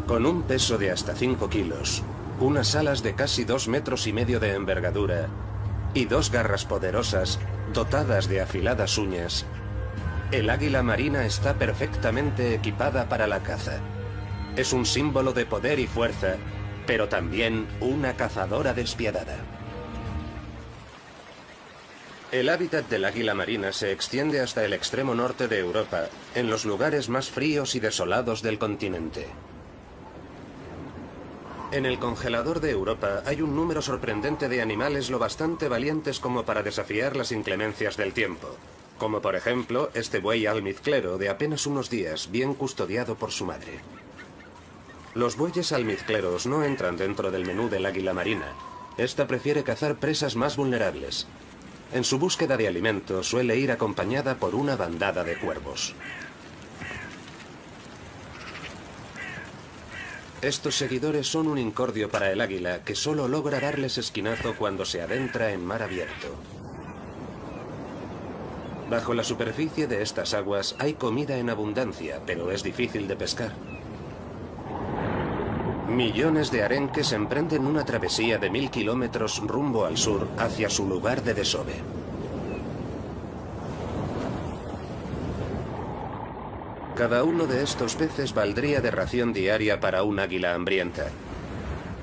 Con un peso de hasta 5 kilos, unas alas de casi 2,5 metros de envergadura y 2 garras poderosas dotadas de afiladas uñas, el águila marina está perfectamente equipada para la caza. Es un símbolo de poder y fuerza, pero también una cazadora despiadada. El hábitat del águila marina se extiende hasta el extremo norte de Europa, en los lugares más fríos y desolados del continente. En el congelador de Europa hay un número sorprendente de animales lo bastante valientes como para desafiar las inclemencias del tiempo, como por ejemplo este buey almizclero de apenas unos días, bien custodiado por su madre. Los bueyes almizcleros no entran dentro del menú del águila marina. Esta prefiere cazar presas más vulnerables. En su búsqueda de alimento suele ir acompañada por una bandada de cuervos. Estos seguidores son un incordio para el águila, que solo logra darles esquinazo cuando se adentra en mar abierto. Bajo la superficie de estas aguas hay comida en abundancia, pero es difícil de pescar. Millones de arenques emprenden una travesía de 1000 kilómetros rumbo al sur hacia su lugar de desove. Cada uno de estos peces valdría de ración diaria para un águila hambrienta.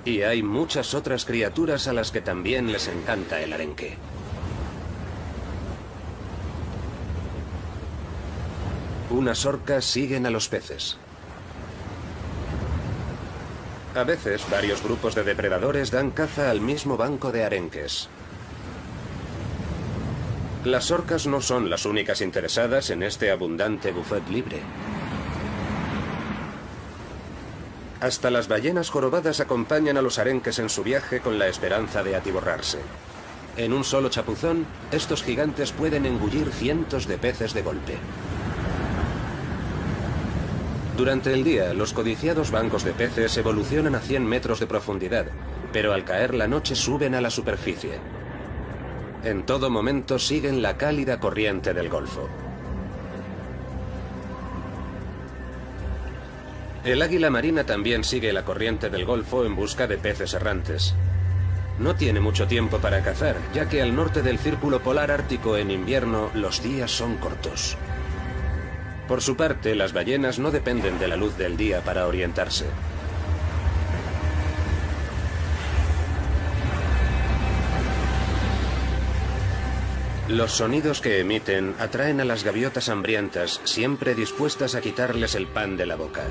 Y hay muchas otras criaturas a las que también les encanta el arenque. Unas orcas siguen a los peces. A veces, varios grupos de depredadores dan caza al mismo banco de arenques. Las orcas no son las únicas interesadas en este abundante buffet libre. Hasta las ballenas jorobadas acompañan a los arenques en su viaje con la esperanza de atiborrarse. En un solo chapuzón, estos gigantes pueden engullir cientos de peces de golpe. Durante el día, los codiciados bancos de peces evolucionan a 100 metros de profundidad, pero al caer la noche suben a la superficie. En todo momento siguen la cálida corriente del Golfo. El águila marina también sigue la corriente del Golfo en busca de peces errantes. No tiene mucho tiempo para cazar, ya que al norte del Círculo Polar Ártico en invierno los días son cortos. Por su parte, las ballenas no dependen de la luz del día para orientarse. Los sonidos que emiten atraen a las gaviotas hambrientas, siempre dispuestas a quitarles el pan de la boca.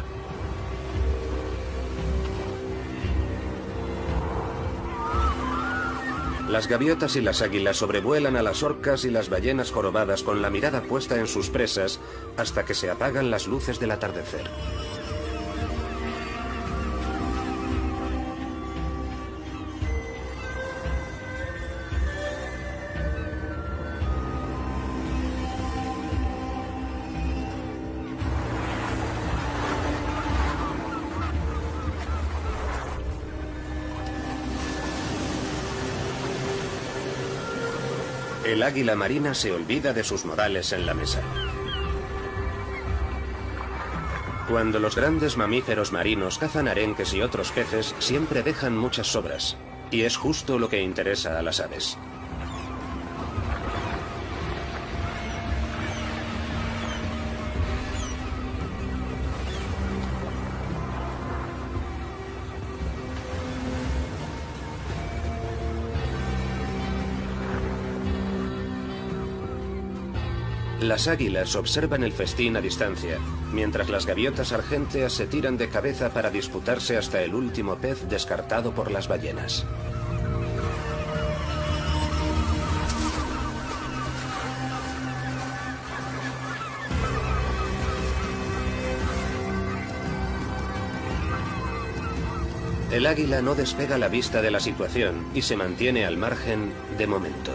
Las gaviotas y las águilas sobrevuelan a las orcas y las ballenas jorobadas con la mirada puesta en sus presas hasta que se apagan las luces del atardecer. El águila marina se olvida de sus modales en la mesa. Cuando los grandes mamíferos marinos cazan arenques y otros peces, siempre dejan muchas sobras, y es justo lo que interesa a las aves. Las águilas observan el festín a distancia, mientras las gaviotas argénteas se tiran de cabeza para disputarse hasta el último pez descartado por las ballenas. El águila no despega la vista de la situación y se mantiene al margen de momento.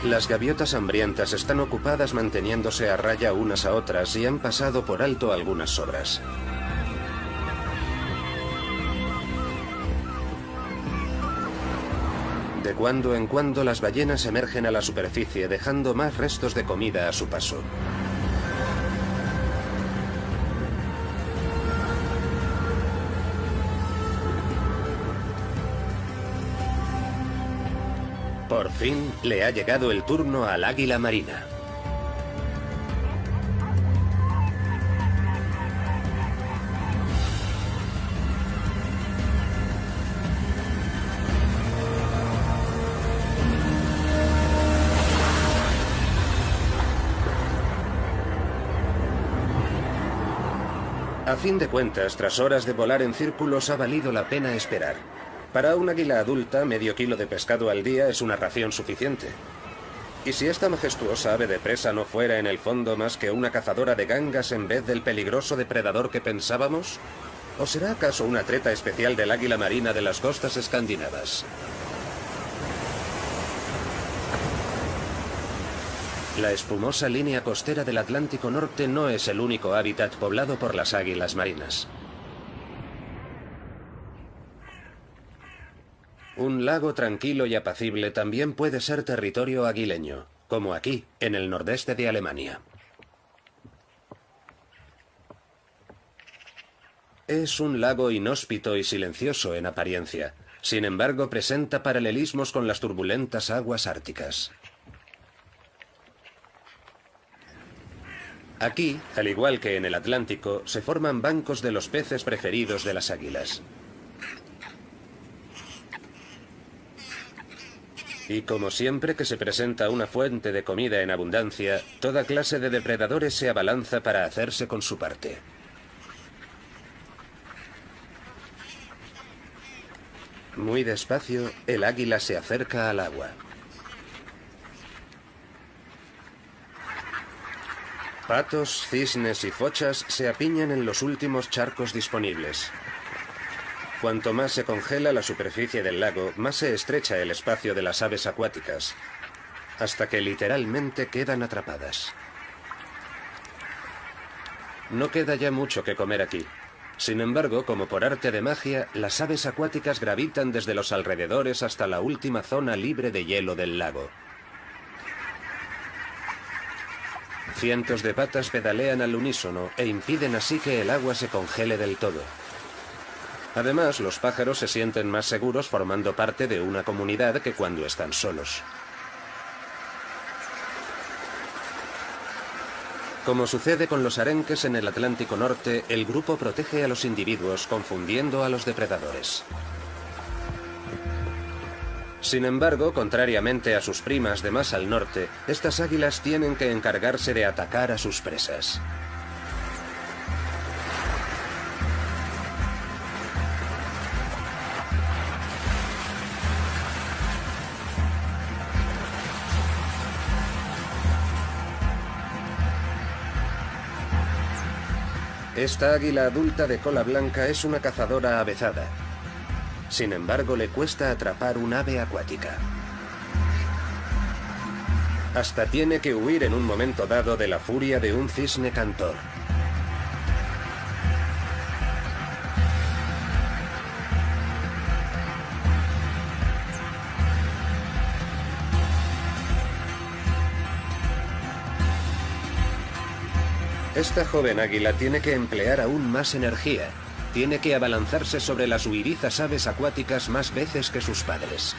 Las gaviotas hambrientas están ocupadas manteniéndose a raya unas a otras y han pasado por alto algunas sobras. De cuando en cuando las ballenas emergen a la superficie dejando más restos de comida a su paso. Por fin le ha llegado el turno al águila marina. A fin de cuentas, tras horas de volar en círculos, ha valido la pena esperar. Para un águila adulta, medio kilo de pescado al día es una ración suficiente. ¿Y si esta majestuosa ave de presa no fuera en el fondo más que una cazadora de gangas en vez del peligroso depredador que pensábamos? ¿O será acaso una treta especial del águila marina de las costas escandinavas? La espumosa línea costera del Atlántico Norte no es el único hábitat poblado por las águilas marinas. Un lago tranquilo y apacible también puede ser territorio aguileño, como aquí, en el nordeste de Alemania. Es un lago inhóspito y silencioso en apariencia. Sin embargo, presenta paralelismos con las turbulentas aguas árticas. Aquí, al igual que en el Atlántico, se forman bancos de los peces preferidos de las águilas. Y como siempre que se presenta una fuente de comida en abundancia, toda clase de depredadores se abalanza para hacerse con su parte. Muy despacio, el águila se acerca al agua. Patos, cisnes y fochas se apiñan en los últimos charcos disponibles. Cuanto más se congela la superficie del lago, más se estrecha el espacio de las aves acuáticas, hasta que literalmente quedan atrapadas. No queda ya mucho que comer aquí. Sin embargo, como por arte de magia, las aves acuáticas gravitan desde los alrededores hasta la última zona libre de hielo del lago. Cientos de patas pedalean al unísono e impiden así que el agua se congele del todo. Además, los pájaros se sienten más seguros formando parte de una comunidad que cuando están solos. Como sucede con los arenques en el Atlántico Norte, el grupo protege a los individuos confundiendo a los depredadores. Sin embargo, contrariamente a sus primas de más al norte, estas águilas tienen que encargarse de atacar a sus presas. Esta águila adulta de cola blanca es una cazadora avezada. Sin embargo, le cuesta atrapar un ave acuática. Hasta tiene que huir en un momento dado de la furia de un cisne cantor. Esta joven águila tiene que emplear aún más energía. Tiene que abalanzarse sobre las huirizas aves acuáticas más veces que sus padres.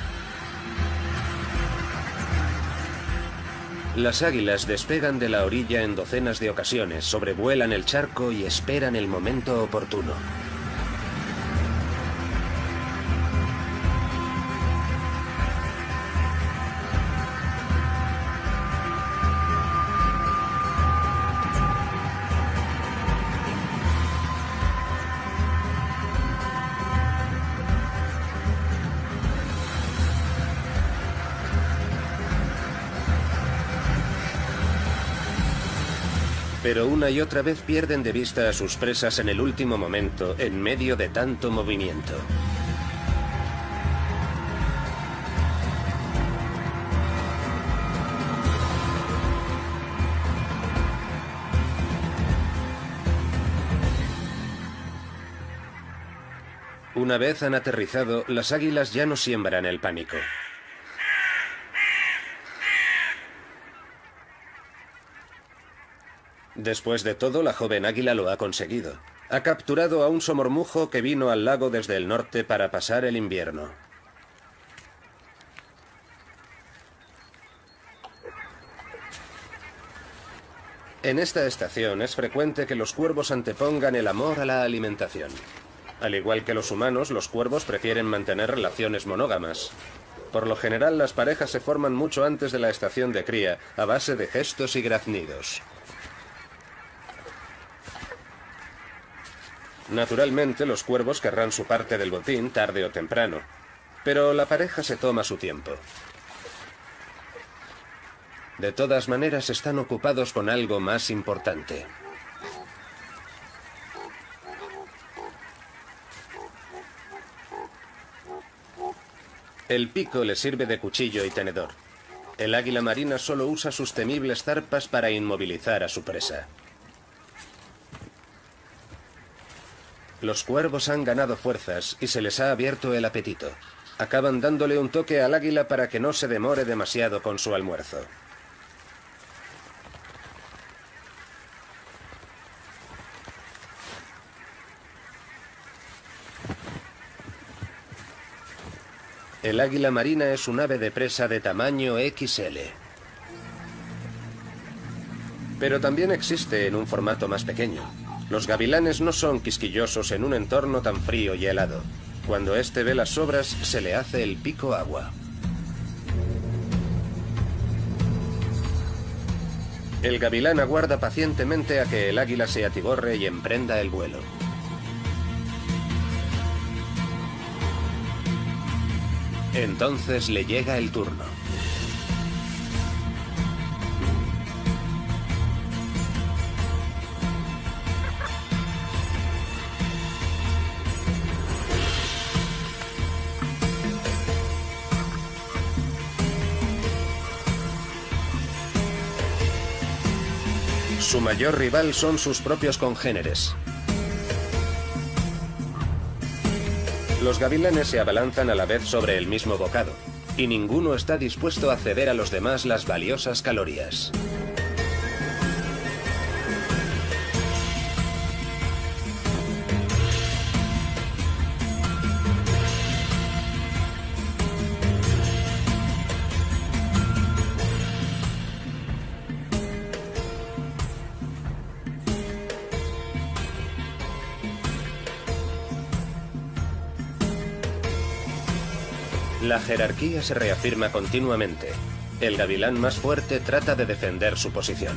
Las águilas despegan de la orilla en docenas de ocasiones, sobrevuelan el charco y esperan el momento oportuno. Pero una y otra vez pierden de vista a sus presas en el último momento, en medio de tanto movimiento. Una vez han aterrizado, las águilas ya no siembran el pánico. Después de todo, la joven águila lo ha conseguido. Ha capturado a un somormujo que vino al lago desde el norte para pasar el invierno. En esta estación es frecuente que los cuervos antepongan el amor a la alimentación. Al igual que los humanos, los cuervos prefieren mantener relaciones monógamas. Por lo general, las parejas se forman mucho antes de la estación de cría, a base de gestos y graznidos. Naturalmente, los cuervos querrán su parte del botín tarde o temprano, pero la pareja se toma su tiempo. De todas maneras, están ocupados con algo más importante. El pico le sirve de cuchillo y tenedor. El águila marina solo usa sus temibles zarpas para inmovilizar a su presa. Los cuervos han ganado fuerzas y se les ha abierto el apetito. Acaban dándole un toque al águila para que no se demore demasiado con su almuerzo. El águila marina es un ave de presa de tamaño XL. Pero también existe en un formato más pequeño. Los gavilanes no son quisquillosos en un entorno tan frío y helado. Cuando éste ve las sobras, se le hace el pico agua. El gavilán aguarda pacientemente a que el águila se atiborre y emprenda el vuelo. Entonces le llega el turno. Su mayor rival son sus propios congéneres. Los gavilanes se abalanzan a la vez sobre el mismo bocado, y ninguno está dispuesto a ceder a los demás las valiosas calorías. La jerarquía se reafirma continuamente. El gavilán más fuerte trata de defender su posición.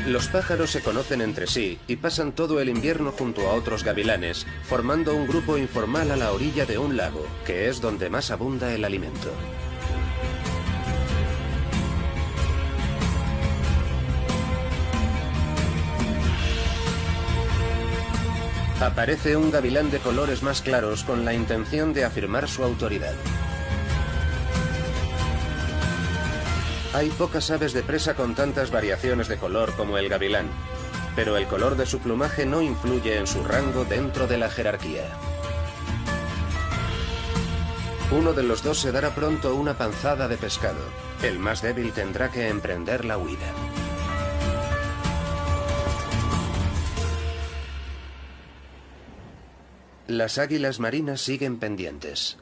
Los pájaros se conocen entre sí y pasan todo el invierno junto a otros gavilanes, formando un grupo informal a la orilla de un lago, que es donde más abunda el alimento. Aparece un gavilán de colores más claros con la intención de afirmar su autoridad. Hay pocas aves de presa con tantas variaciones de color como el gavilán, pero el color de su plumaje no influye en su rango dentro de la jerarquía. Uno de los dos se dará pronto una panzada de pescado. El más débil tendrá que emprender la huida. Las águilas marinas siguen pendientes.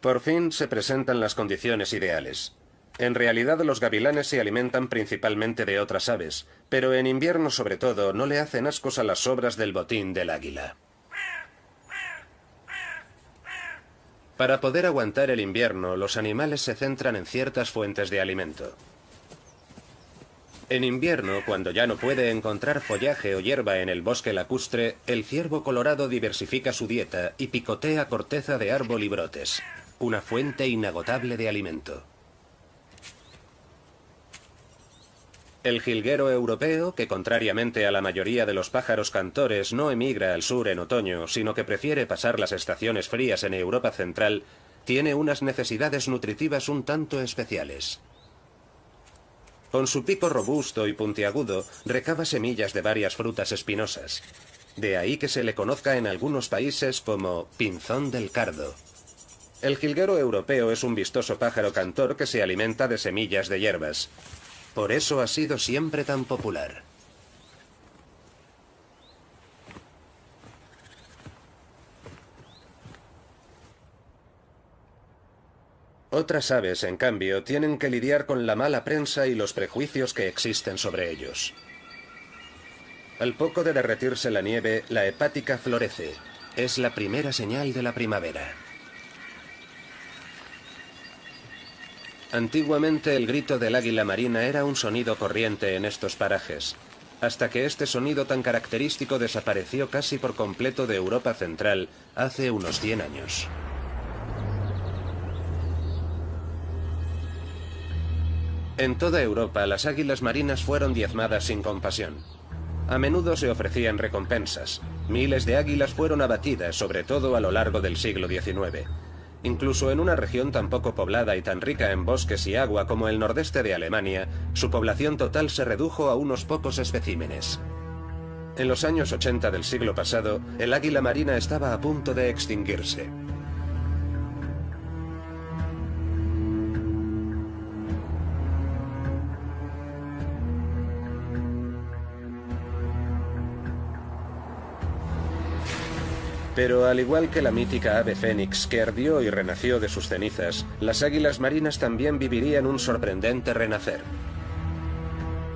Por fin se presentan las condiciones ideales. En realidad los gavilanes se alimentan principalmente de otras aves, pero en invierno sobre todo no le hacen ascos a las sobras del botín del águila. Para poder aguantar el invierno, los animales se centran en ciertas fuentes de alimento. En invierno, cuando ya no puede encontrar follaje o hierba en el bosque lacustre, el ciervo colorado diversifica su dieta y picotea corteza de árbol y brotes, una fuente inagotable de alimento. El jilguero europeo, que contrariamente a la mayoría de los pájaros cantores no emigra al sur en otoño, sino que prefiere pasar las estaciones frías en Europa central, tiene unas necesidades nutritivas un tanto especiales. Con su pico robusto y puntiagudo, recaba semillas de varias frutas espinosas. De ahí que se le conozca en algunos países como pinzón del cardo. El jilguero europeo es un vistoso pájaro cantor que se alimenta de semillas de hierbas. Por eso ha sido siempre tan popular. Otras aves, en cambio, tienen que lidiar con la mala prensa y los prejuicios que existen sobre ellos. Al poco de derretirse la nieve, la hepática florece. Es la primera señal de la primavera. Antiguamente el grito del águila marina era un sonido corriente en estos parajes, hasta que este sonido tan característico desapareció casi por completo de Europa Central hace unos 100 años. En toda Europa, las águilas marinas fueron diezmadas sin compasión. A menudo se ofrecían recompensas. Miles de águilas fueron abatidas, sobre todo a lo largo del siglo XIX. Incluso en una región tan poco poblada y tan rica en bosques y agua como el nordeste de Alemania, su población total se redujo a unos pocos especímenes. En los años 80 del siglo pasado, el águila marina estaba a punto de extinguirse. Pero al igual que la mítica ave fénix que ardió y renació de sus cenizas, las águilas marinas también vivirían un sorprendente renacer.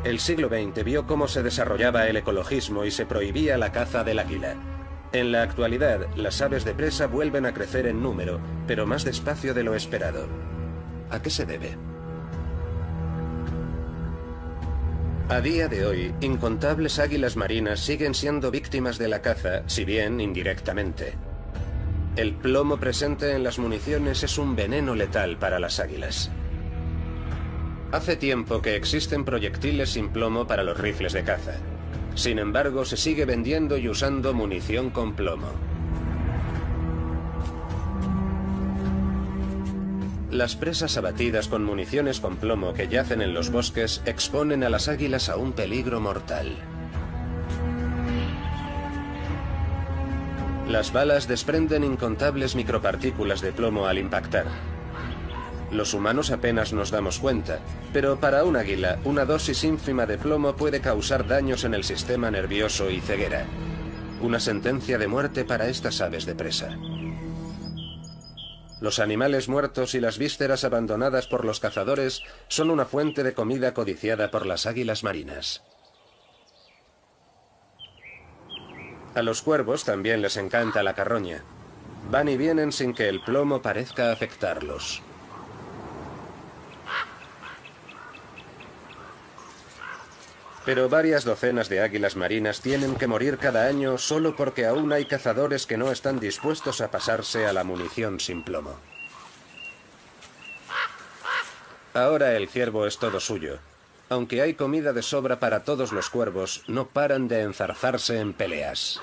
El siglo XX vio cómo se desarrollaba el ecologismo y se prohibía la caza del águila. En la actualidad, las aves de presa vuelven a crecer en número, pero más despacio de lo esperado. ¿A qué se debe? A día de hoy, incontables águilas marinas siguen siendo víctimas de la caza, si bien indirectamente. El plomo presente en las municiones es un veneno letal para las águilas. Hace tiempo que existen proyectiles sin plomo para los rifles de caza. Sin embargo, se sigue vendiendo y usando munición con plomo. Las presas abatidas con municiones con plomo que yacen en los bosques exponen a las águilas a un peligro mortal. Las balas desprenden incontables micropartículas de plomo al impactar. Los humanos apenas nos damos cuenta, pero para un águila, una dosis ínfima de plomo puede causar daños en el sistema nervioso y ceguera. Una sentencia de muerte para estas aves de presa. Los animales muertos y las vísceras abandonadas por los cazadores son una fuente de comida codiciada por las águilas marinas. A los cuervos también les encanta la carroña. Van y vienen sin que el plomo parezca afectarlos. Pero varias docenas de águilas marinas tienen que morir cada año solo porque aún hay cazadores que no están dispuestos a pasarse a la munición sin plomo. Ahora el ciervo es todo suyo. Aunque hay comida de sobra para todos los cuervos, no paran de enzarzarse en peleas.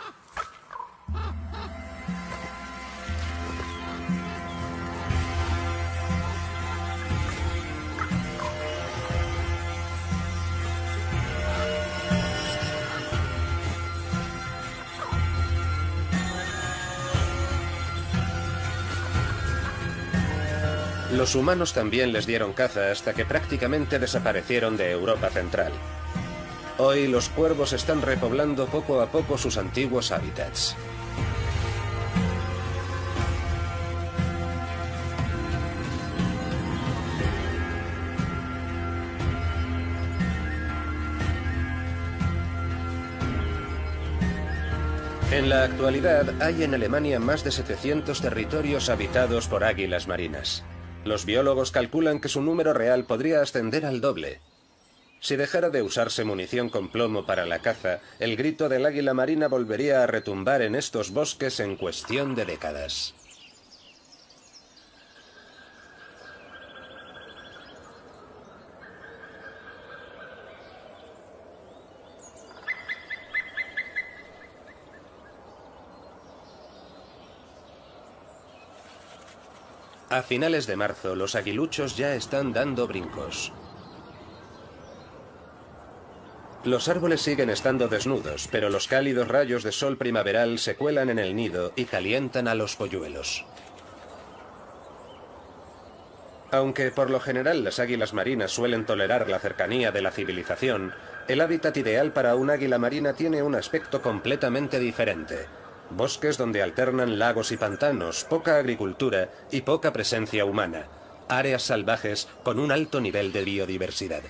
Los humanos también les dieron caza hasta que prácticamente desaparecieron de Europa Central. Hoy los cuervos están repoblando poco a poco sus antiguos hábitats. En la actualidad hay en Alemania más de 700 territorios habitados por águilas marinas. Los biólogos calculan que su número real podría ascender al doble. Si dejara de usarse munición con plomo para la caza, el grito del águila marina volvería a retumbar en estos bosques en cuestión de décadas. A finales de marzo, los aguiluchos ya están dando brincos. Los árboles siguen estando desnudos, pero los cálidos rayos de sol primaveral se cuelan en el nido y calientan a los polluelos. Aunque por lo general las águilas marinas suelen tolerar la cercanía de la civilización, el hábitat ideal para un águila marina tiene un aspecto completamente diferente. Bosques donde alternan lagos y pantanos, poca agricultura y poca presencia humana. Áreas salvajes con un alto nivel de biodiversidad.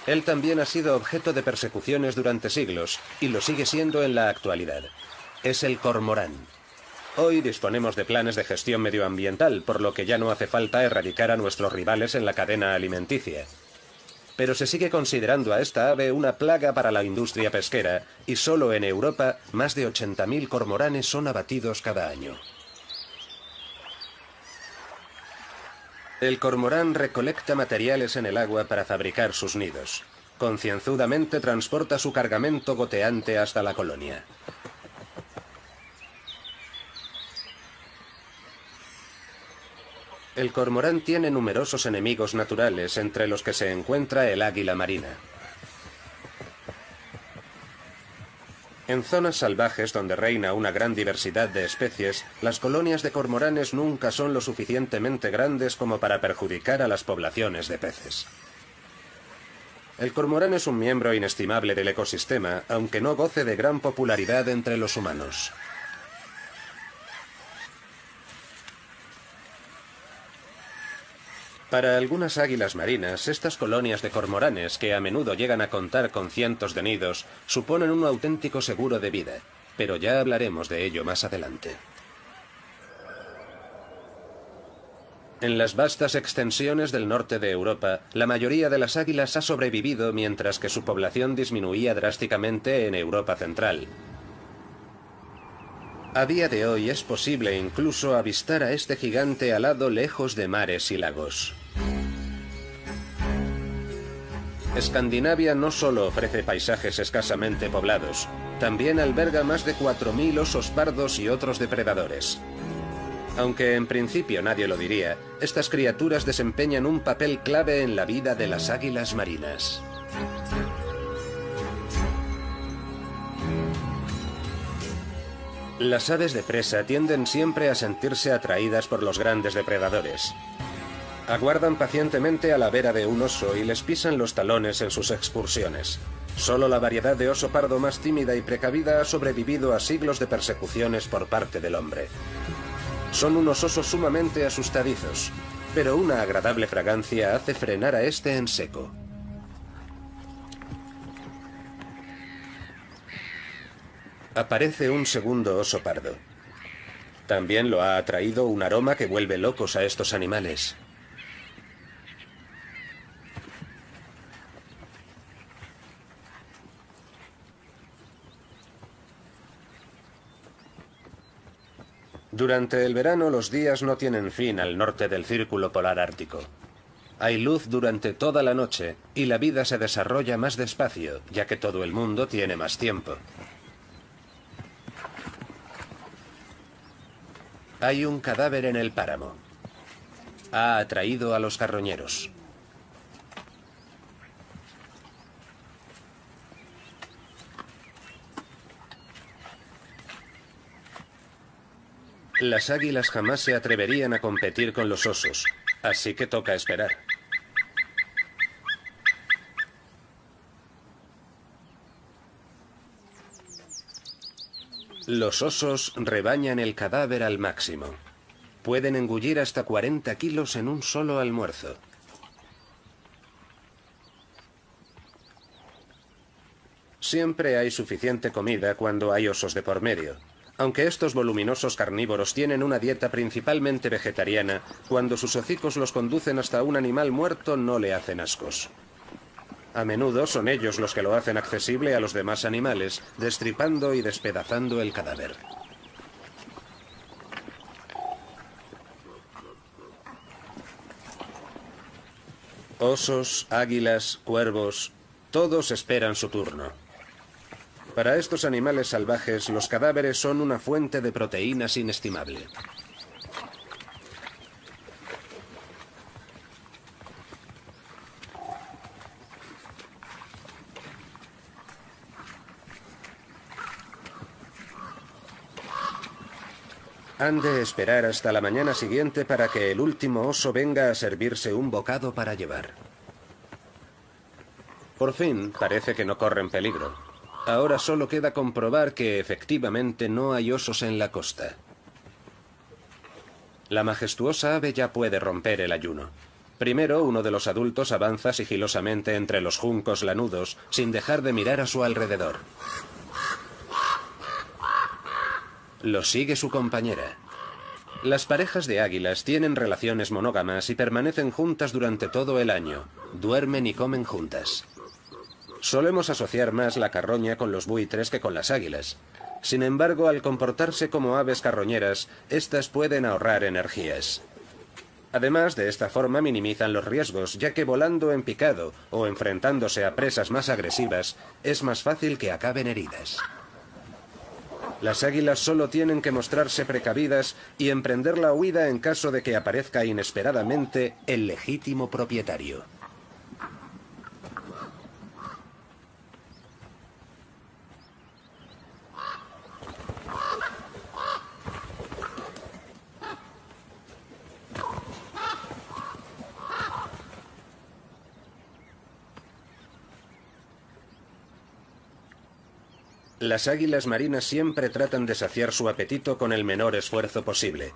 Él también ha sido objeto de persecuciones durante siglos y lo sigue siendo en la actualidad. Es el cormorán. Hoy disponemos de planes de gestión medioambiental, por lo que ya no hace falta erradicar a nuestros rivales en la cadena alimenticia. Pero se sigue considerando a esta ave una plaga para la industria pesquera y solo en Europa más de 80.000 cormoranes son abatidos cada año. El cormorán recolecta materiales en el agua para fabricar sus nidos. Concienzudamente transporta su cargamento goteante hasta la colonia. El cormorán tiene numerosos enemigos naturales, entre los que se encuentra el águila marina. En zonas salvajes donde reina una gran diversidad de especies, las colonias de cormoranes nunca son lo suficientemente grandes como para perjudicar a las poblaciones de peces. El cormorán es un miembro inestimable del ecosistema, aunque no goce de gran popularidad entre los humanos. Para algunas águilas marinas, estas colonias de cormoranes, que a menudo llegan a contar con cientos de nidos, suponen un auténtico seguro de vida, pero ya hablaremos de ello más adelante. En las vastas extensiones del norte de Europa, la mayoría de las águilas ha sobrevivido mientras que su población disminuía drásticamente en Europa central. A día de hoy es posible incluso avistar a este gigante alado lejos de mares y lagos. Escandinavia no solo ofrece paisajes escasamente poblados, también alberga más de 4.000 osos pardos y otros depredadores. Aunque en principio nadie lo diría, estas criaturas desempeñan un papel clave en la vida de las águilas marinas. Las aves de presa tienden siempre a sentirse atraídas por los grandes depredadores. Aguardan pacientemente a la vera de un oso y les pisan los talones en sus excursiones. Solo la variedad de oso pardo más tímida y precavida ha sobrevivido a siglos de persecuciones por parte del hombre. Son unos osos sumamente asustadizos, pero una agradable fragancia hace frenar a este en seco. Aparece un segundo oso pardo. También lo ha atraído un aroma que vuelve locos a estos animales. Durante el verano los días no tienen fin al norte del Círculo Polar Ártico. Hay luz durante toda la noche y la vida se desarrolla más despacio, ya que todo el mundo tiene más tiempo. Hay un cadáver en el páramo. Ha atraído a los carroñeros. Las águilas jamás se atreverían a competir con los osos, así que toca esperar. Los osos rebañan el cadáver al máximo. Pueden engullir hasta 40 kilos en un solo almuerzo. Siempre hay suficiente comida cuando hay osos de por medio. Aunque estos voluminosos carnívoros tienen una dieta principalmente vegetariana, cuando sus hocicos los conducen hasta un animal muerto no le hacen ascos. A menudo son ellos los que lo hacen accesible a los demás animales, destripando y despedazando el cadáver. Osos, águilas, cuervos, todos esperan su turno. Para estos animales salvajes, los cadáveres son una fuente de proteínas inestimable. Han de esperar hasta la mañana siguiente para que el último oso venga a servirse un bocado para llevar. Por fin, parece que no corren peligro. Ahora solo queda comprobar que efectivamente no hay osos en la costa. La majestuosa ave ya puede romper el ayuno. Primero, uno de los adultos avanza sigilosamente entre los juncos lanudos, sin dejar de mirar a su alrededor. Lo sigue su compañera. Las parejas de águilas tienen relaciones monógamas y permanecen juntas durante todo el año. Duermen y comen juntas. Solemos asociar más la carroña con los buitres que con las águilas. Sin embargo, al comportarse como aves carroñeras, estas pueden ahorrar energías. Además, de esta forma minimizan los riesgos, ya que volando en picado o enfrentándose a presas más agresivas, es más fácil que acaben heridas. Las águilas solo tienen que mostrarse precavidas y emprender la huida en caso de que aparezca inesperadamente el legítimo propietario. Las águilas marinas siempre tratan de saciar su apetito con el menor esfuerzo posible.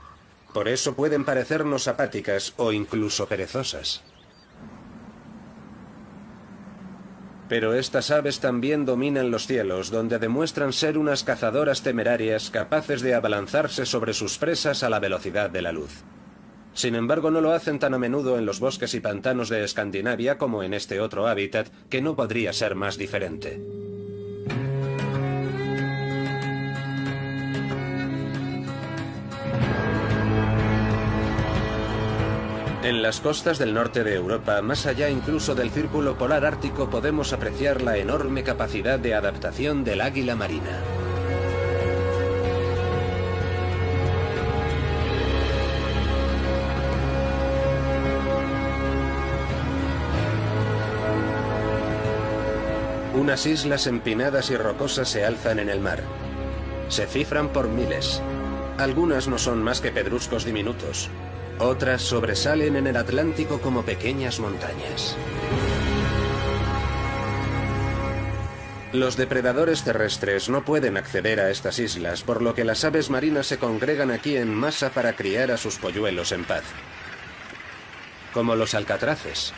Por eso pueden parecernos apáticas o incluso perezosas. Pero estas aves también dominan los cielos, donde demuestran ser unas cazadoras temerarias capaces de abalanzarse sobre sus presas a la velocidad de la luz. Sin embargo, no lo hacen tan a menudo en los bosques y pantanos de Escandinavia como en este otro hábitat, que no podría ser más diferente. En las costas del norte de Europa, más allá incluso del círculo polar ártico, podemos apreciar la enorme capacidad de adaptación del águila marina. Unas islas empinadas y rocosas se alzan en el mar. Se cifran por miles. Algunas no son más que pedruscos diminutos. Otras sobresalen en el Atlántico como pequeñas montañas. Los depredadores terrestres no pueden acceder a estas islas, por lo que las aves marinas se congregan aquí en masa para criar a sus polluelos en paz. Como los alcatraces.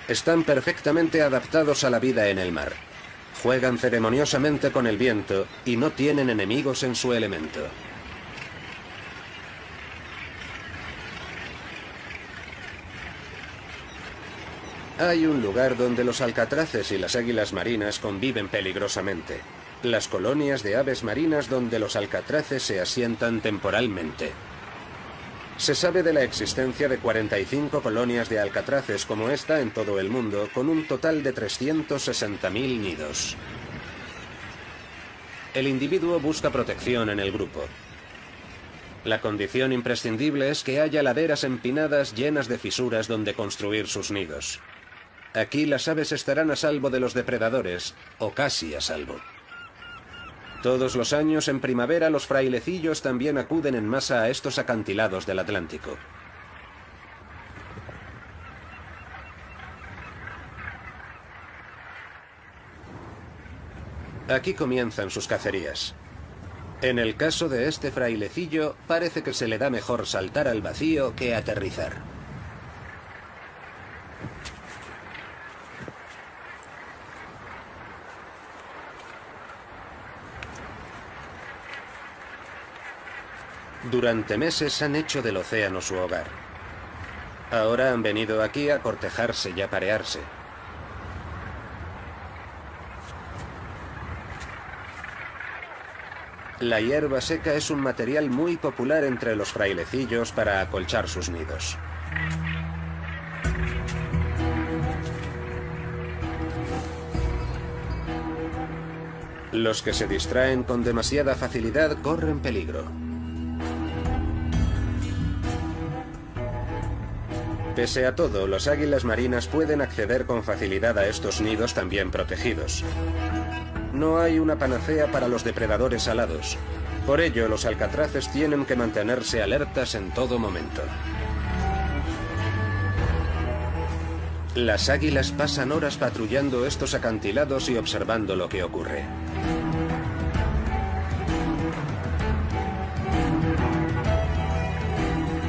Están perfectamente adaptados a la vida en el mar. Juegan ceremoniosamente con el viento y no tienen enemigos en su elemento. Hay un lugar donde los alcatraces y las águilas marinas conviven peligrosamente. Las colonias de aves marinas donde los alcatraces se asientan temporalmente. Se sabe de la existencia de 45 colonias de alcatraces como esta en todo el mundo, con un total de 360.000 nidos. El individuo busca protección en el grupo. La condición imprescindible es que haya laderas empinadas llenas de fisuras donde construir sus nidos. Aquí las aves estarán a salvo de los depredadores, o casi a salvo. Todos los años en primavera los frailecillos también acuden en masa a estos acantilados del Atlántico. Aquí comienzan sus cacerías. En el caso de este frailecillo, parece que se le da mejor saltar al vacío que aterrizar. Durante meses han hecho del océano su hogar. Ahora han venido aquí a cortejarse y a parearse. La hierba seca es un material muy popular entre los frailecillos para acolchar sus nidos. Los que se distraen con demasiada facilidad corren peligro. Pese a todo, los águilas marinas pueden acceder con facilidad a estos nidos también protegidos. No hay una panacea para los depredadores alados. Por ello, los alcatraces tienen que mantenerse alertas en todo momento. Las águilas pasan horas patrullando estos acantilados y observando lo que ocurre.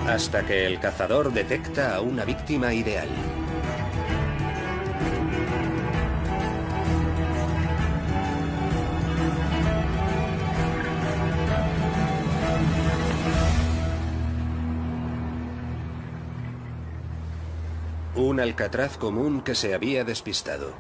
Hasta que el cazador detecta a una víctima ideal. Un alcatraz común que se había despistado.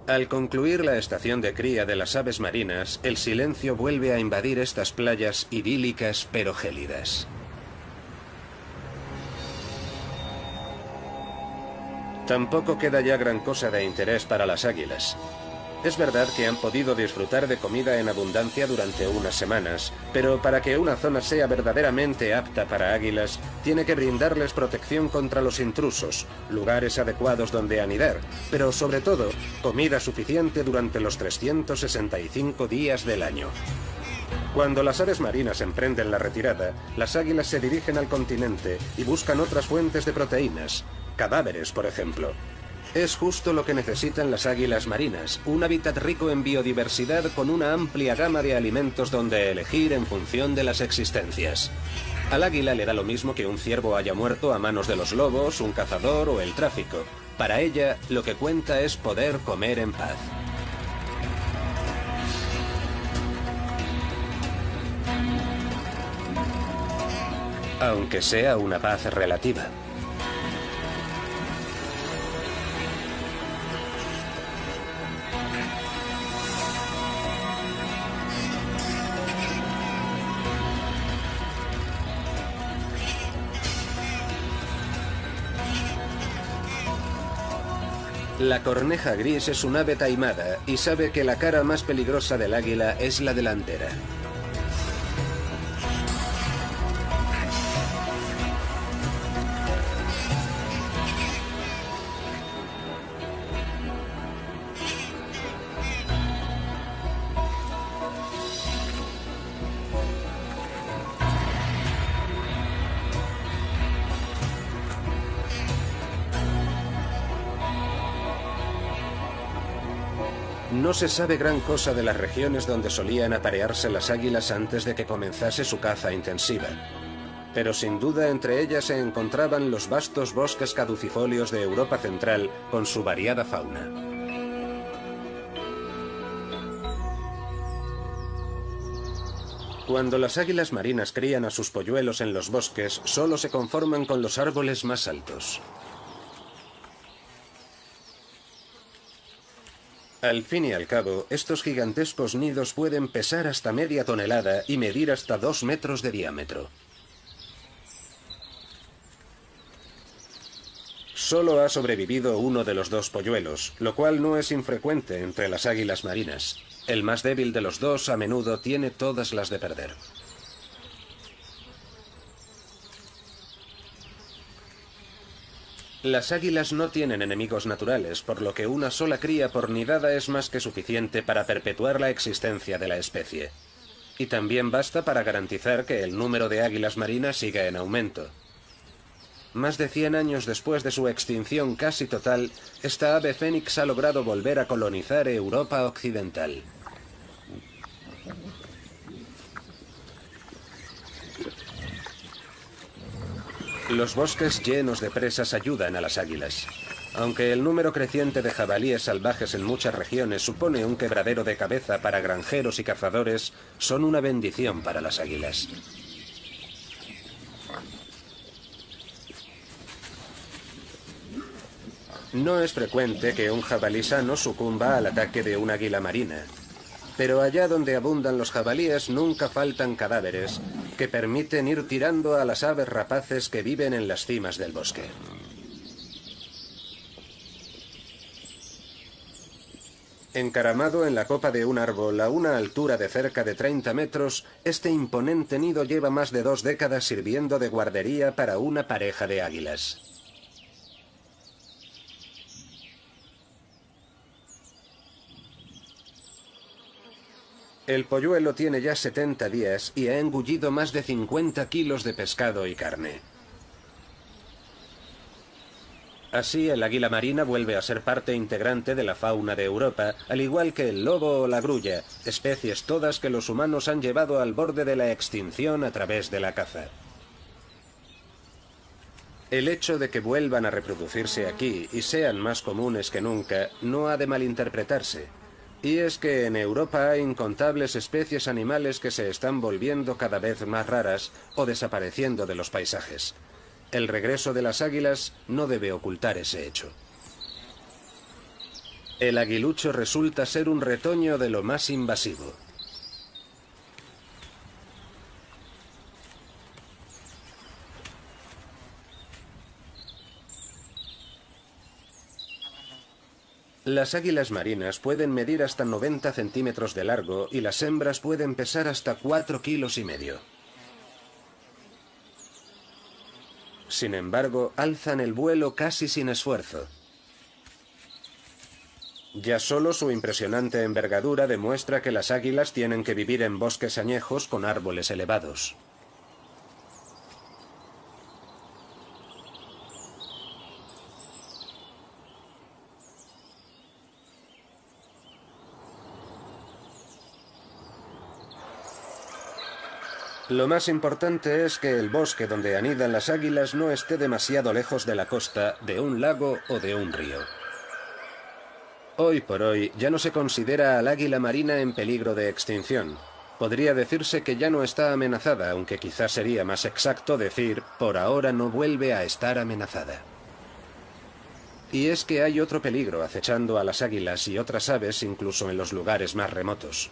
Al concluir la estación de cría de las aves marinas, el silencio vuelve a invadir estas playas idílicas pero gélidas. Tampoco queda ya gran cosa de interés para las águilas. Es verdad que han podido disfrutar de comida en abundancia durante unas semanas, pero para que una zona sea verdaderamente apta para águilas, tiene que brindarles protección contra los intrusos, lugares adecuados donde anidar, pero sobre todo, comida suficiente durante los 365 días del año. Cuando las aves marinas emprenden la retirada, las águilas se dirigen al continente y buscan otras fuentes de proteínas, cadáveres, por ejemplo. Es justo lo que necesitan las águilas marinas, un hábitat rico en biodiversidad con una amplia gama de alimentos donde elegir en función de las existencias. Al águila le da lo mismo que un ciervo haya muerto a manos de los lobos, un cazador o el tráfico. Para ella, lo que cuenta es poder comer en paz. Aunque sea una paz relativa. La corneja gris es un ave taimada y sabe que la cara más peligrosa del águila es la delantera. No se sabe gran cosa de las regiones donde solían aparearse las águilas antes de que comenzase su caza intensiva. Pero sin duda entre ellas se encontraban los vastos bosques caducifolios de Europa Central con su variada fauna. Cuando las águilas marinas crían a sus polluelos en los bosques, solo se conforman con los árboles más altos. Al fin y al cabo, estos gigantescos nidos pueden pesar hasta media tonelada y medir hasta 2 metros de diámetro. Solo ha sobrevivido uno de los dos polluelos, lo cual no es infrecuente entre las águilas marinas. El más débil de los dos a menudo tiene todas las de perder. Las águilas no tienen enemigos naturales, por lo que una sola cría por nidada es más que suficiente para perpetuar la existencia de la especie. Y también basta para garantizar que el número de águilas marinas siga en aumento. Más de 100 años después de su extinción casi total, esta ave fénix ha logrado volver a colonizar Europa occidental. Los bosques llenos de presas ayudan a las águilas. Aunque el número creciente de jabalíes salvajes en muchas regiones supone un quebradero de cabeza para granjeros y cazadores, son una bendición para las águilas. No es frecuente que un jabalí sano sucumba al ataque de un águila marina. Pero allá donde abundan los jabalíes nunca faltan cadáveres que permiten ir tirando a las aves rapaces que viven en las cimas del bosque. Encaramado en la copa de un árbol a una altura de cerca de 30 metros, este imponente nido lleva más de 2 décadas sirviendo de guardería para una pareja de águilas. El polluelo tiene ya 70 días y ha engullido más de 50 kilos de pescado y carne. Así, el águila marina vuelve a ser parte integrante de la fauna de Europa, al igual que el lobo o la grulla, especies todas que los humanos han llevado al borde de la extinción a través de la caza. El hecho de que vuelvan a reproducirse aquí y sean más comunes que nunca no ha de malinterpretarse. Y es que en Europa hay incontables especies animales que se están volviendo cada vez más raras o desapareciendo de los paisajes. El regreso de las águilas no debe ocultar ese hecho. El aguilucho resulta ser un retoño de lo más invasivo. Las águilas marinas pueden medir hasta 90 centímetros de largo y las hembras pueden pesar hasta 4,5 kilos. Sin embargo, alzan el vuelo casi sin esfuerzo. Ya solo su impresionante envergadura demuestra que las águilas tienen que vivir en bosques añejos con árboles elevados. Lo más importante es que el bosque donde anidan las águilas no esté demasiado lejos de la costa, de un lago o de un río. Hoy por hoy ya no se considera al águila marina en peligro de extinción. Podría decirse que ya no está amenazada, aunque quizás sería más exacto decir, por ahora no vuelve a estar amenazada. Y es que hay otro peligro acechando a las águilas y otras aves incluso en los lugares más remotos.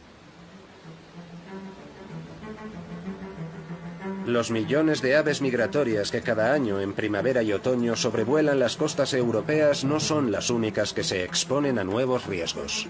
Los millones de aves migratorias que cada año en primavera y otoño sobrevuelan las costas europeas no son las únicas que se exponen a nuevos riesgos.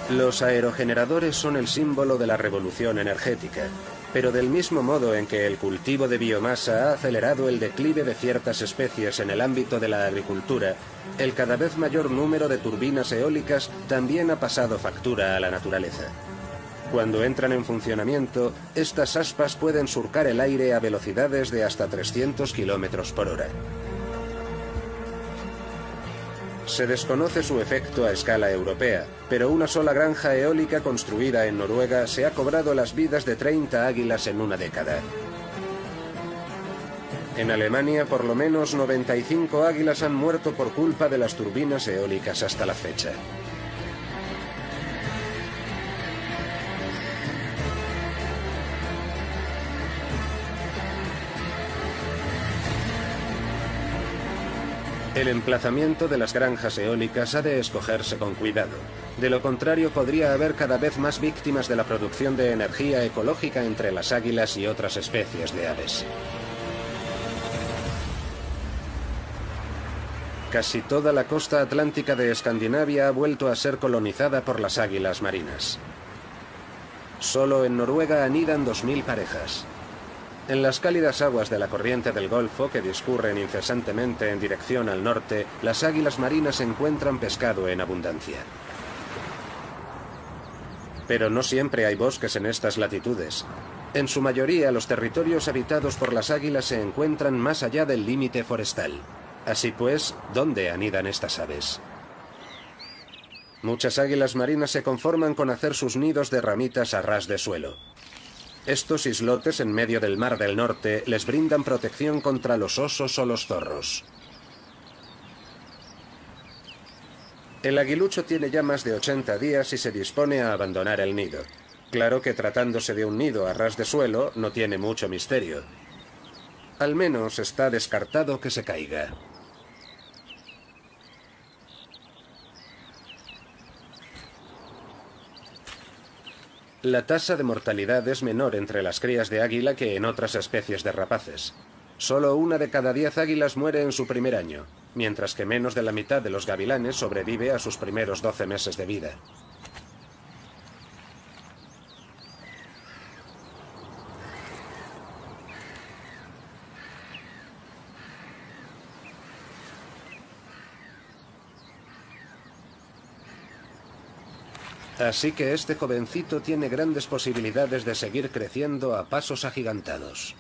Los aerogeneradores son el símbolo de la revolución energética, pero del mismo modo en que el cultivo de biomasa ha acelerado el declive de ciertas especies en el ámbito de la agricultura, el cada vez mayor número de turbinas eólicas también ha pasado factura a la naturaleza. Cuando entran en funcionamiento, estas aspas pueden surcar el aire a velocidades de hasta 300 kilómetros por hora. Se desconoce su efecto a escala europea, pero una sola granja eólica construida en Noruega se ha cobrado las vidas de 30 águilas en una década. En Alemania, por lo menos 95 águilas han muerto por culpa de las turbinas eólicas hasta la fecha. El emplazamiento de las granjas eólicas ha de escogerse con cuidado. De lo contrario, podría haber cada vez más víctimas de la producción de energía ecológica entre las águilas y otras especies de aves. Casi toda la costa atlántica de Escandinavia ha vuelto a ser colonizada por las águilas marinas. Solo en Noruega anidan 2000 parejas. En las cálidas aguas de la corriente del Golfo, que discurren incesantemente en dirección al norte, las águilas marinas encuentran pescado en abundancia. Pero no siempre hay bosques en estas latitudes. En su mayoría, los territorios habitados por las águilas se encuentran más allá del límite forestal. Así pues, ¿dónde anidan estas aves? Muchas águilas marinas se conforman con hacer sus nidos de ramitas a ras de suelo. Estos islotes en medio del Mar del Norte les brindan protección contra los osos o los zorros. El aguilucho tiene ya más de 80 días y se dispone a abandonar el nido. Claro que tratándose de un nido a ras de suelo no tiene mucho misterio. Al menos está descartado que se caiga. La tasa de mortalidad es menor entre las crías de águila que en otras especies de rapaces. Solo 1 de cada 10 águilas muere en su primer año, mientras que menos de la mitad de los gavilanes sobrevive a sus primeros 12 meses de vida. Así que este jovencito tiene grandes posibilidades de seguir creciendo a pasos agigantados.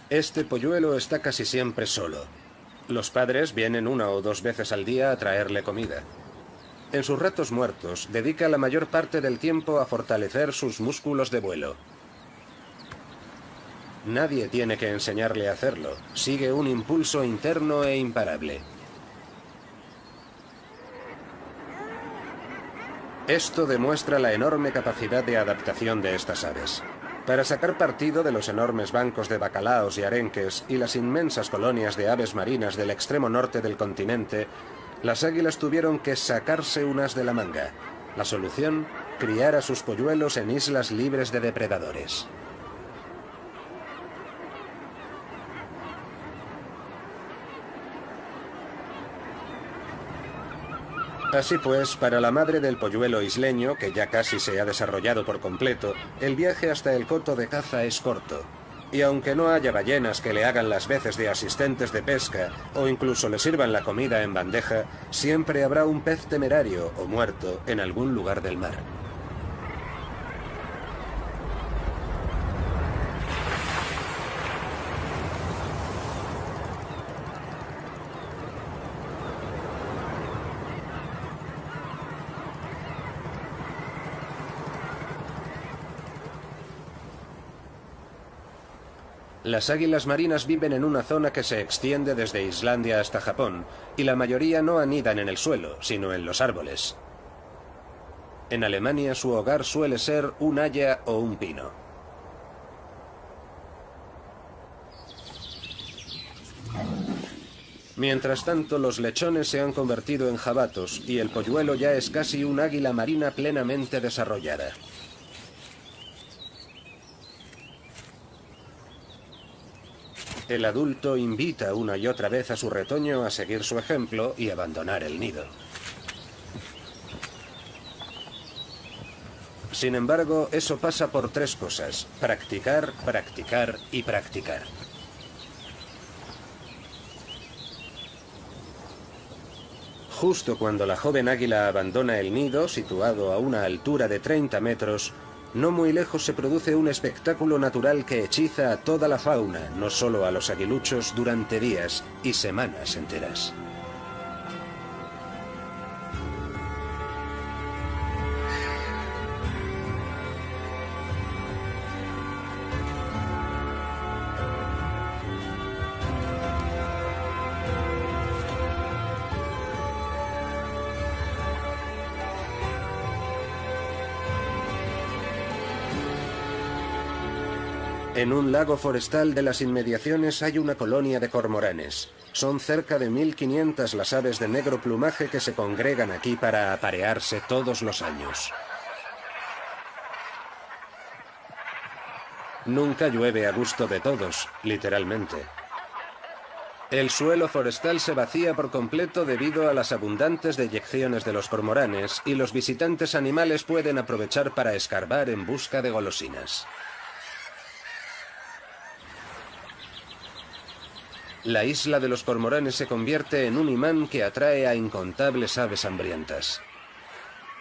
Este polluelo está casi siempre solo. Los padres vienen 1 o 2 veces al día a traerle comida. En sus ratos muertos, dedica la mayor parte del tiempo a fortalecer sus músculos de vuelo. Nadie tiene que enseñarle a hacerlo. Sigue un impulso interno e imparable. Esto demuestra la enorme capacidad de adaptación de estas aves. Para sacar partido de los enormes bancos de bacalaos y arenques y las inmensas colonias de aves marinas del extremo norte del continente, las águilas tuvieron que sacarse un as de la manga. La solución, criar a sus polluelos en islas libres de depredadores. Así pues, para la madre del polluelo isleño, que ya casi se ha desarrollado por completo, el viaje hasta el coto de caza es corto. Y aunque no haya ballenas que le hagan las veces de asistentes de pesca o incluso le sirvan la comida en bandeja, siempre habrá un pez temerario o muerto en algún lugar del mar. Las águilas marinas viven en una zona que se extiende desde Islandia hasta Japón, y la mayoría no anidan en el suelo, sino en los árboles. En Alemania su hogar suele ser un haya o un pino. Mientras tanto, los lechones se han convertido en jabatos y el polluelo ya es casi un águila marina plenamente desarrollada. El adulto invita una y otra vez a su retoño a seguir su ejemplo y abandonar el nido. Sin embargo, eso pasa por 3 cosas: practicar, practicar y practicar. Justo cuando la joven águila abandona el nido, situado a una altura de 30 metros, no muy lejos se produce un espectáculo natural que hechiza a toda la fauna, no solo a los aguiluchos, durante días y semanas enteras. En un lago forestal de las inmediaciones hay una colonia de cormoranes. Son cerca de 1500 las aves de negro plumaje que se congregan aquí para aparearse todos los años. Nunca llueve a gusto de todos, literalmente. El suelo forestal se vacía por completo debido a las abundantes deyecciones de los cormoranes y los visitantes animales pueden aprovechar para escarbar en busca de golosinas. La isla de los cormoranes se convierte en un imán que atrae a incontables aves hambrientas.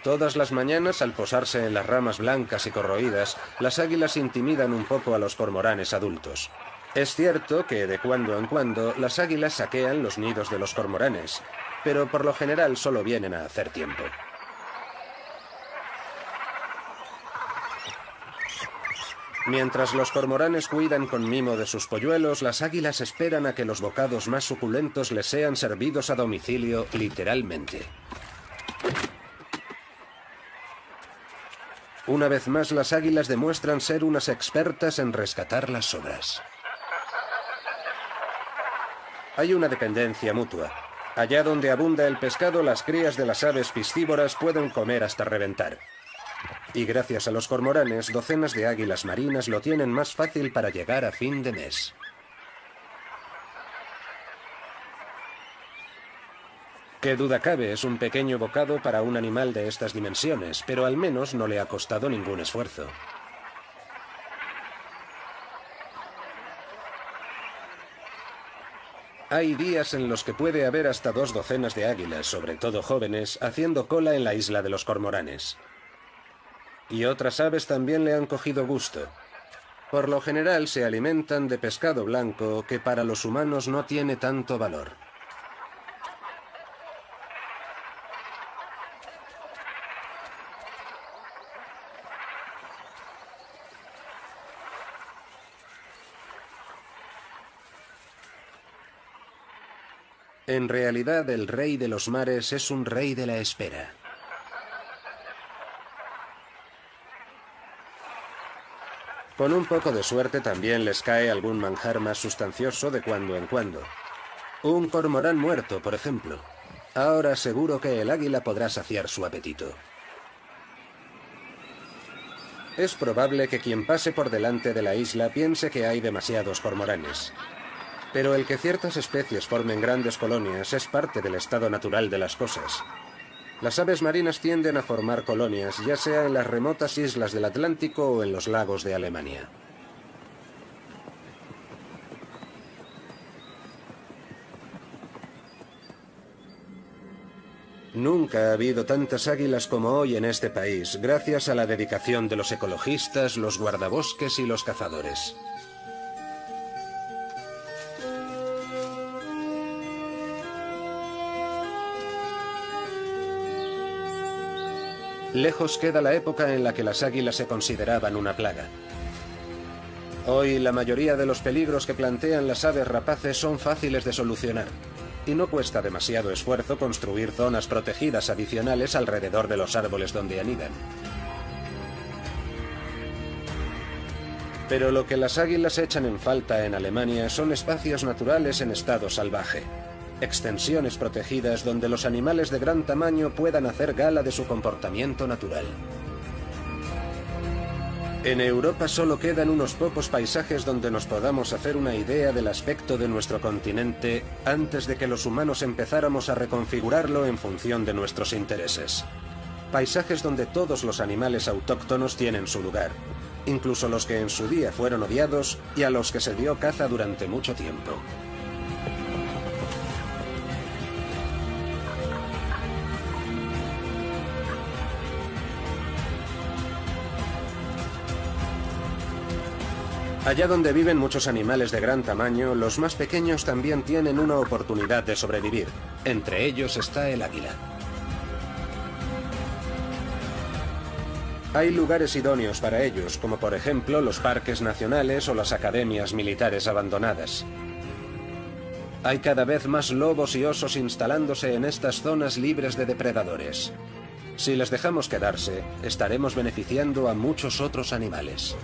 Todas las mañanas, al posarse en las ramas blancas y corroídas, las águilas intimidan un poco a los cormoranes adultos. Es cierto que de cuando en cuando las águilas saquean los nidos de los cormoranes, pero por lo general solo vienen a hacer tiempo. Mientras los cormoranes cuidan con mimo de sus polluelos, las águilas esperan a que los bocados más suculentos les sean servidos a domicilio, literalmente. Una vez más, las águilas demuestran ser unas expertas en rescatar las sobras. Hay una dependencia mutua. Allá donde abunda el pescado, las crías de las aves piscívoras pueden comer hasta reventar. Y gracias a los cormoranes, docenas de águilas marinas lo tienen más fácil para llegar a fin de mes. Qué duda cabe, es un pequeño bocado para un animal de estas dimensiones, pero al menos no le ha costado ningún esfuerzo. Hay días en los que puede haber hasta 2 docenas de águilas, sobre todo jóvenes, haciendo cola en la isla de los cormoranes. Y otras aves también le han cogido gusto. Por lo general se alimentan de pescado blanco que para los humanos no tiene tanto valor. En realidad, el rey de los mares es un rey de la espera. Con un poco de suerte también les cae algún manjar más sustancioso de cuando en cuando. Un cormorán muerto, por ejemplo. Ahora seguro que el águila podrá saciar su apetito. Es probable que quien pase por delante de la isla piense que hay demasiados cormoranes. Pero el que ciertas especies formen grandes colonias es parte del estado natural de las cosas. Las aves marinas tienden a formar colonias, ya sea en las remotas islas del Atlántico o en los lagos de Alemania. Nunca ha habido tantas águilas como hoy en este país, gracias a la dedicación de los ecologistas, los guardabosques y los cazadores. Lejos queda la época en la que las águilas se consideraban una plaga. Hoy la mayoría de los peligros que plantean las aves rapaces son fáciles de solucionar, y no cuesta demasiado esfuerzo construir zonas protegidas adicionales alrededor de los árboles donde anidan. Pero lo que las águilas echan en falta en Alemania son espacios naturales en estado salvaje. Extensiones protegidas donde los animales de gran tamaño puedan hacer gala de su comportamiento natural. En Europa solo quedan unos pocos paisajes donde nos podamos hacer una idea del aspecto de nuestro continente antes de que los humanos empezáramos a reconfigurarlo en función de nuestros intereses. Paisajes donde todos los animales autóctonos tienen su lugar, incluso los que en su día fueron odiados y a los que se dio caza durante mucho tiempo. Allá donde viven muchos animales de gran tamaño, los más pequeños también tienen una oportunidad de sobrevivir. Entre ellos está el águila. Hay lugares idóneos para ellos, como por ejemplo los parques nacionales o las academias militares abandonadas. Hay cada vez más lobos y osos instalándose en estas zonas libres de depredadores. Si les dejamos quedarse, estaremos beneficiando a muchos otros animales.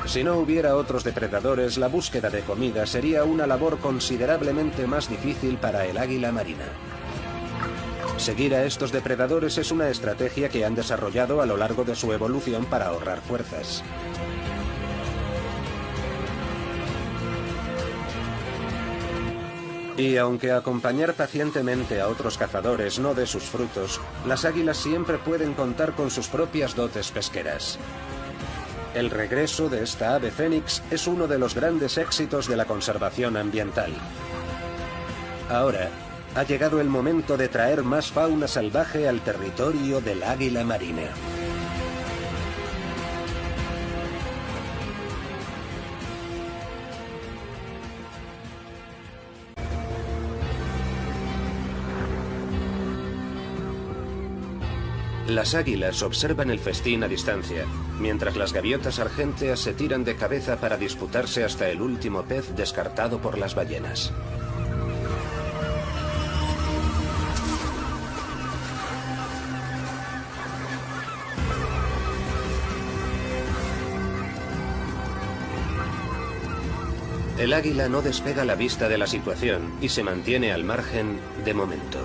Si no hubiera otros depredadores, la búsqueda de comida sería una labor considerablemente más difícil para el águila marina. Seguir a estos depredadores es una estrategia que han desarrollado a lo largo de su evolución para ahorrar fuerzas. Y aunque acompañar pacientemente a otros cazadores no dé sus frutos, las águilas siempre pueden contar con sus propias dotes pesqueras. El regreso de esta ave fénix es uno de los grandes éxitos de la conservación ambiental. Ahora, ha llegado el momento de traer más fauna salvaje al territorio del águila marina. Las águilas observan el festín a distancia, mientras las gaviotas argénteas se tiran de cabeza para disputarse hasta el último pez descartado por las ballenas. El águila no despega la vista de la situación y se mantiene al margen de momento.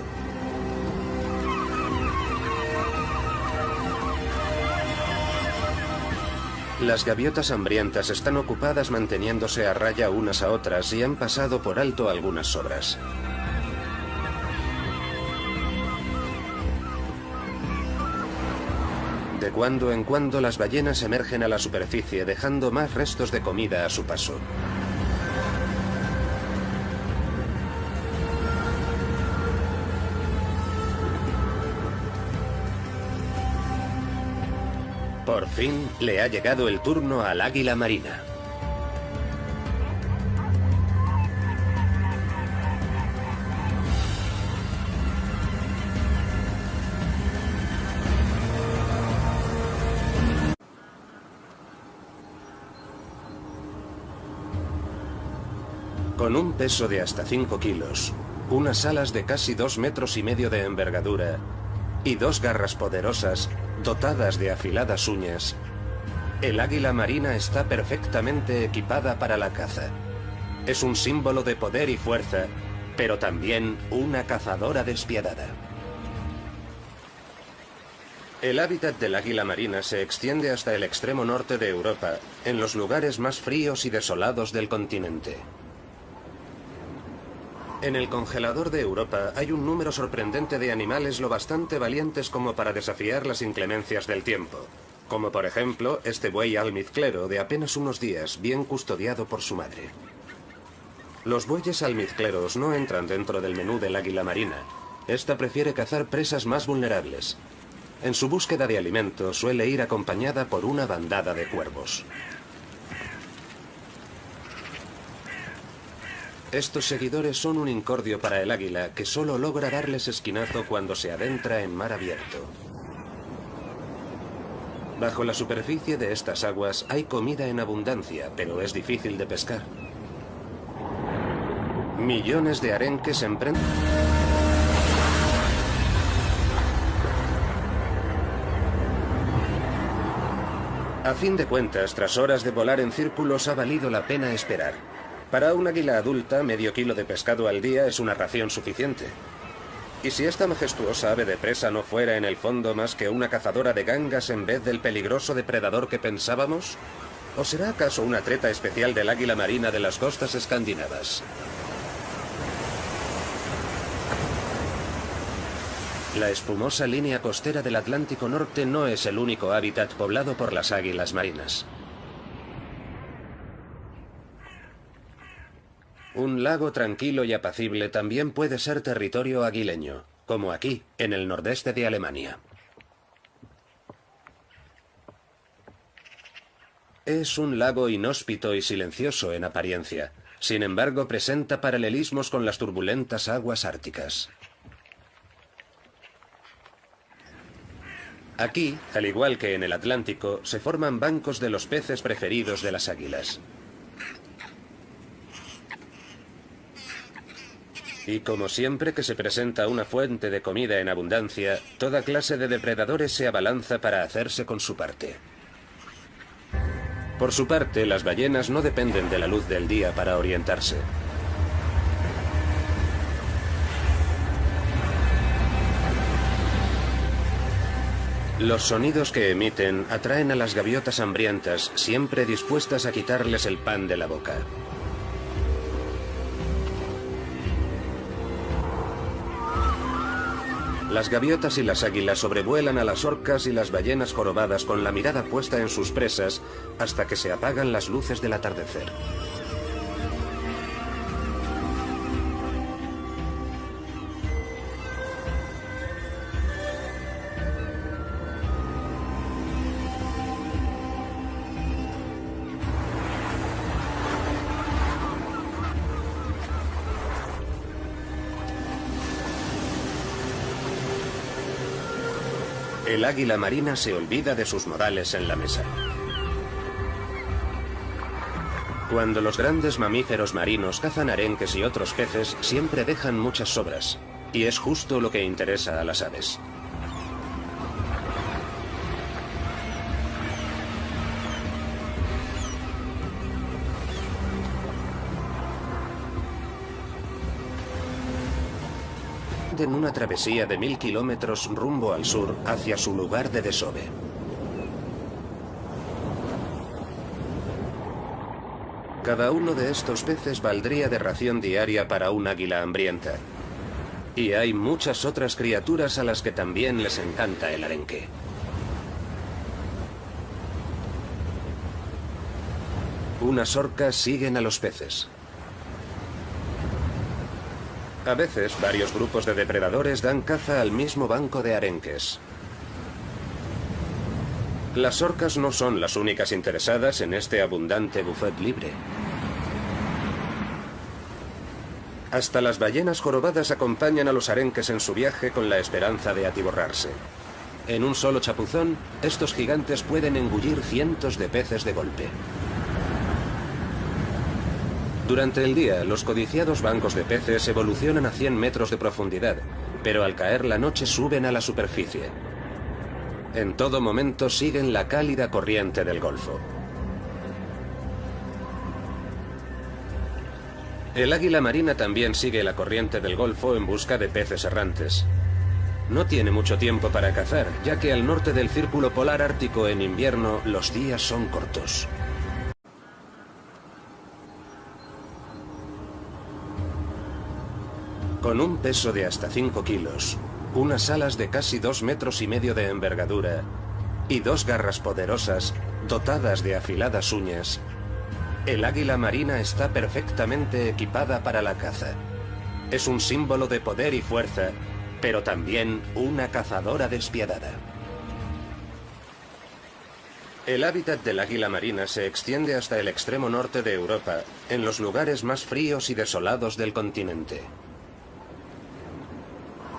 Las gaviotas hambrientas están ocupadas manteniéndose a raya unas a otras y han pasado por alto algunas sobras. cuando en cuando las ballenas emergen a la superficie dejando más restos de comida a su paso. Por fin le ha llegado el turno al águila marina. Con un peso de hasta 5 kilos, unas alas de casi 2,5 metros de envergadura y 2 garras poderosas dotadas de afiladas uñas, el águila marina está perfectamente equipada para la caza. Es un símbolo de poder y fuerza, pero también una cazadora despiadada. El hábitat del águila marina se extiende hasta el extremo norte de Europa, en los lugares más fríos y desolados del continente. En el congelador de Europa hay un número sorprendente de animales lo bastante valientes como para desafiar las inclemencias del tiempo. Como por ejemplo, este buey almizclero de apenas unos días, bien custodiado por su madre. Los bueyes almizcleros no entran dentro del menú del águila marina. Esta prefiere cazar presas más vulnerables. En su búsqueda de alimento suele ir acompañada por una bandada de cuervos. Estos seguidores son un incordio para el águila, que solo logra darles esquinazo cuando se adentra en mar abierto. Bajo la superficie de estas aguas hay comida en abundancia, pero es difícil de pescar. Millones de arenques emprenden... A fin de cuentas, tras horas de volar en círculos, ha valido la pena esperar. Para un águila adulta, medio kilo de pescado al día es una ración suficiente. ¿Y si esta majestuosa ave de presa no fuera en el fondo más que una cazadora de gangas en vez del peligroso depredador que pensábamos? ¿O será acaso una treta especial del águila marina de las costas escandinavas? La espumosa línea costera del Atlántico Norte no es el único hábitat poblado por las águilas marinas. Un lago tranquilo y apacible también puede ser territorio aguileño, como aquí, en el nordeste de Alemania. Es un lago inhóspito y silencioso en apariencia. Sin embargo, presenta paralelismos con las turbulentas aguas árticas. Aquí, al igual que en el Atlántico, se forman bancos de los peces preferidos de las águilas. Y como siempre que se presenta una fuente de comida en abundancia, toda clase de depredadores se abalanza para hacerse con su parte. Por su parte, las ballenas no dependen de la luz del día para orientarse. Los sonidos que emiten atraen a las gaviotas hambrientas, siempre dispuestas a quitarles el pan de la boca. Las gaviotas y las águilas sobrevuelan a las orcas y las ballenas jorobadas con la mirada puesta en sus presas hasta que se apagan las luces del atardecer. El águila marina se olvida de sus modales en la mesa. Cuando los grandes mamíferos marinos cazan arenques y otros peces, siempre dejan muchas sobras, y es justo lo que interesa a las aves. En una travesía de 1000 kilómetros rumbo al sur hacia su lugar de desove. Cada uno de estos peces valdría de ración diaria para un águila hambrienta. Y hay muchas otras criaturas a las que también les encanta el arenque. Unas orcas siguen a los peces. A veces, varios grupos de depredadores dan caza al mismo banco de arenques. Las orcas no son las únicas interesadas en este abundante buffet libre. Hasta las ballenas jorobadas acompañan a los arenques en su viaje con la esperanza de atiborrarse. En un solo chapuzón, estos gigantes pueden engullir cientos de peces de golpe. Durante el día, los codiciados bancos de peces evolucionan a 100 metros de profundidad, pero al caer la noche suben a la superficie. En todo momento siguen la cálida corriente del Golfo. El águila marina también sigue la corriente del Golfo en busca de peces errantes. No tiene mucho tiempo para cazar, ya que al norte del círculo polar ártico en invierno los días son cortos. Con un peso de hasta 5 kilos, unas alas de casi 2,5 metros de envergadura y 2 garras poderosas dotadas de afiladas uñas, el águila marina está perfectamente equipada para la caza. Es un símbolo de poder y fuerza, pero también una cazadora despiadada. El hábitat del águila marina se extiende hasta el extremo norte de Europa, en los lugares más fríos y desolados del continente.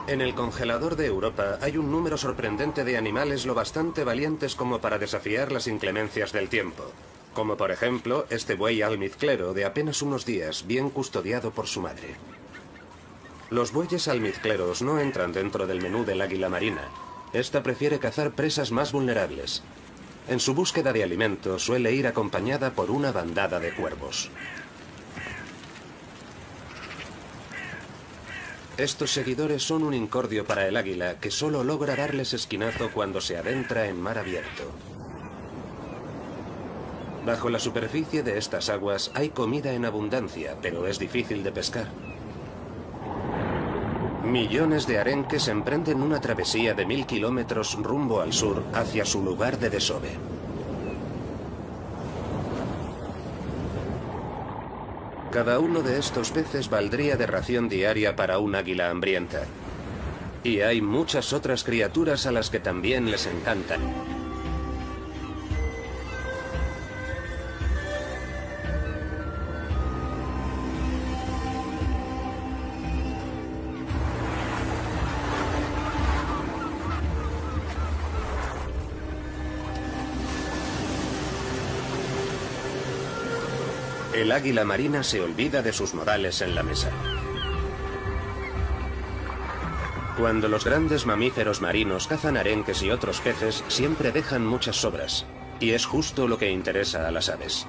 En el congelador de Europa hay un número sorprendente de animales lo bastante valientes como para desafiar las inclemencias del tiempo, como por ejemplo este buey almizclero de apenas unos días, bien custodiado por su madre. Los bueyes almizcleros no entran dentro del menú del águila marina. Esta prefiere cazar presas más vulnerables. En su búsqueda de alimento suele ir acompañada por una bandada de cuervos. Estos seguidores son un incordio para el águila que solo logra darles esquinazo cuando se adentra en mar abierto. Bajo la superficie de estas aguas hay comida en abundancia, pero es difícil de pescar. Millones de arenques emprenden una travesía de 1000 kilómetros rumbo al sur hacia su lugar de desove. Cada uno de estos peces valdría de ración diaria para un águila hambrienta. Y hay muchas otras criaturas a las que también les encantan. El águila marina se olvida de sus modales en la mesa. Cuando los grandes mamíferos marinos cazan arenques y otros peces, siempre dejan muchas sobras, y es justo lo que interesa a las aves.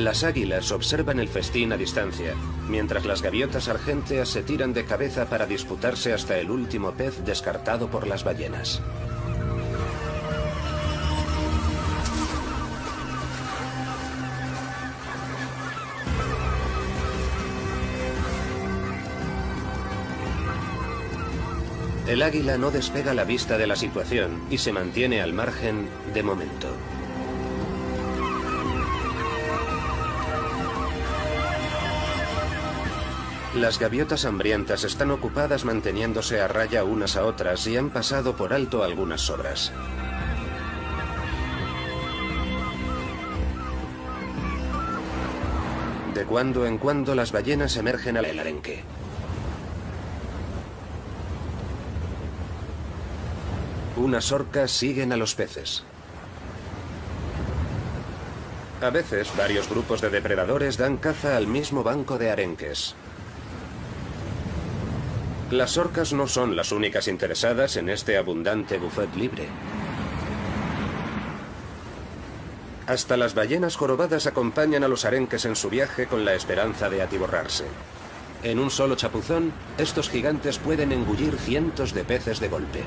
Las águilas observan el festín a distancia, mientras las gaviotas argénteas se tiran de cabeza para disputarse hasta el último pez descartado por las ballenas. El águila no despega la vista de la situación y se mantiene al margen de momento. Las gaviotas hambrientas están ocupadas manteniéndose a raya unas a otras y han pasado por alto algunas sobras. De cuando en cuando las ballenas emergen al arenque. Unas orcas siguen a los peces. A veces, varios grupos de depredadores dan caza al mismo banco de arenques. Las orcas no son las únicas interesadas en este abundante buffet libre. Hasta las ballenas jorobadas acompañan a los arenques en su viaje con la esperanza de atiborrarse. En un solo chapuzón, estos gigantes pueden engullir cientos de peces de golpe.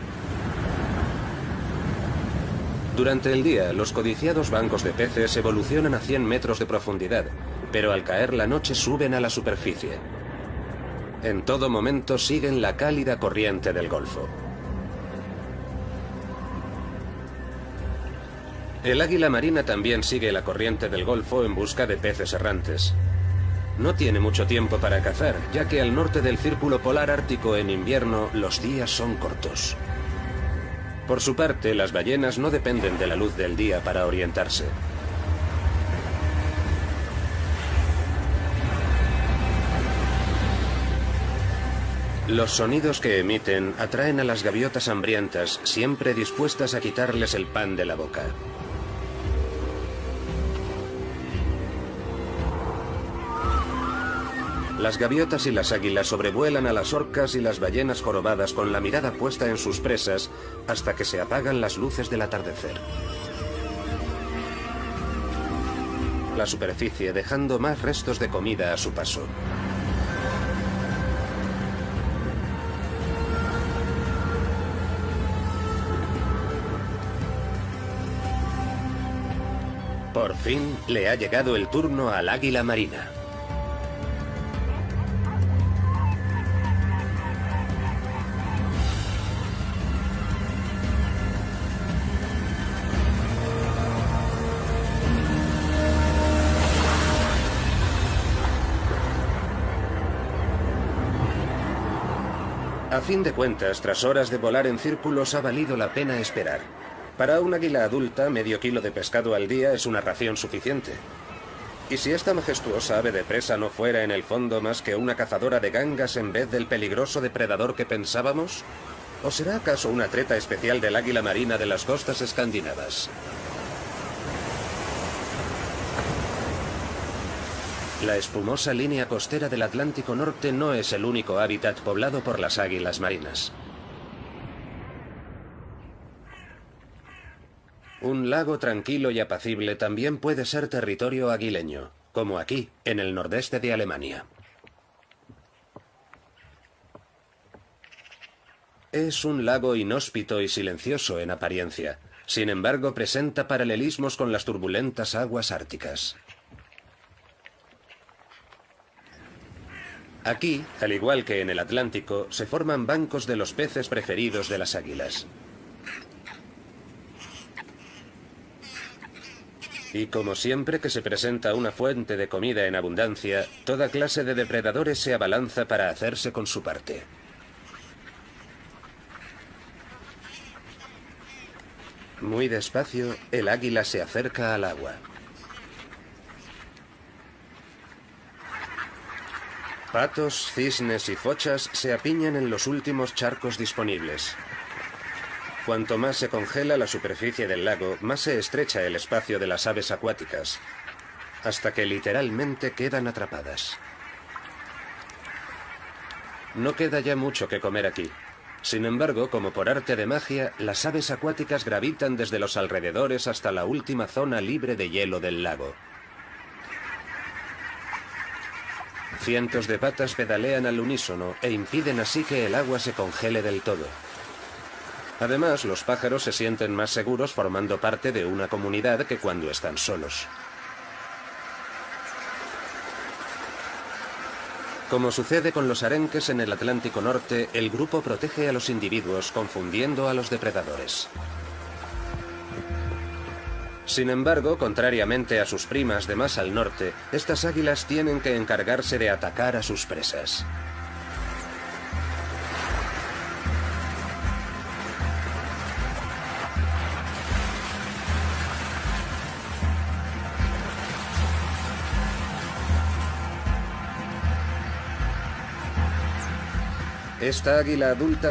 Durante el día, los codiciados bancos de peces evolucionan a 100 metros de profundidad, pero al caer la noche suben a la superficie. En todo momento siguen la cálida corriente del Golfo. El águila marina también sigue la corriente del Golfo en busca de peces errantes. No tiene mucho tiempo para cazar, ya que al norte del Círculo Polar Ártico en invierno los días son cortos. Por su parte, las ballenas no dependen de la luz del día para orientarse. Los sonidos que emiten atraen a las gaviotas hambrientas, siempre dispuestas a quitarles el pan de la boca. Las gaviotas y las águilas sobrevuelan a las orcas y las ballenas jorobadas con la mirada puesta en sus presas hasta que se apagan las luces del atardecer. La superficie dejando más restos de comida a su paso. Por fin le ha llegado el turno al águila marina. A fin de cuentas, tras horas de volar en círculos, ha valido la pena esperar. Para un águila adulta, medio kilo de pescado al día es una ración suficiente. ¿Y si esta majestuosa ave de presa no fuera en el fondo más que una cazadora de gangas en vez del peligroso depredador que pensábamos? ¿O será acaso una treta especial del águila marina de las costas escandinavas? La espumosa línea costera del Atlántico Norte no es el único hábitat poblado por las águilas marinas. Un lago tranquilo y apacible también puede ser territorio aguileño, como aquí, en el nordeste de Alemania. Es un lago inhóspito y silencioso en apariencia. Sin embargo, presenta paralelismos con las turbulentas aguas árticas. Aquí, al igual que en el Atlántico, se forman bancos de los peces preferidos de las águilas. Y como siempre que se presenta una fuente de comida en abundancia, toda clase de depredadores se abalanza para hacerse con su parte. Muy despacio, el águila se acerca al agua. Patos, cisnes y fochas se apiñan en los últimos charcos disponibles. Cuanto más se congela la superficie del lago, más se estrecha el espacio de las aves acuáticas, hasta que literalmente quedan atrapadas. No queda ya mucho que comer aquí. Sin embargo, como por arte de magia, las aves acuáticas gravitan desde los alrededores hasta la última zona libre de hielo del lago. Cientos de patas pedalean al unísono e impiden así que el agua se congele del todo. Además, los pájaros se sienten más seguros formando parte de una comunidad que cuando están solos. Como sucede con los arenques en el Atlántico Norte, el grupo protege a los individuos confundiendo a los depredadores. Sin embargo, contrariamente a sus primas de más al norte, estas águilas tienen que encargarse de atacar a sus presas. Esta águila adulta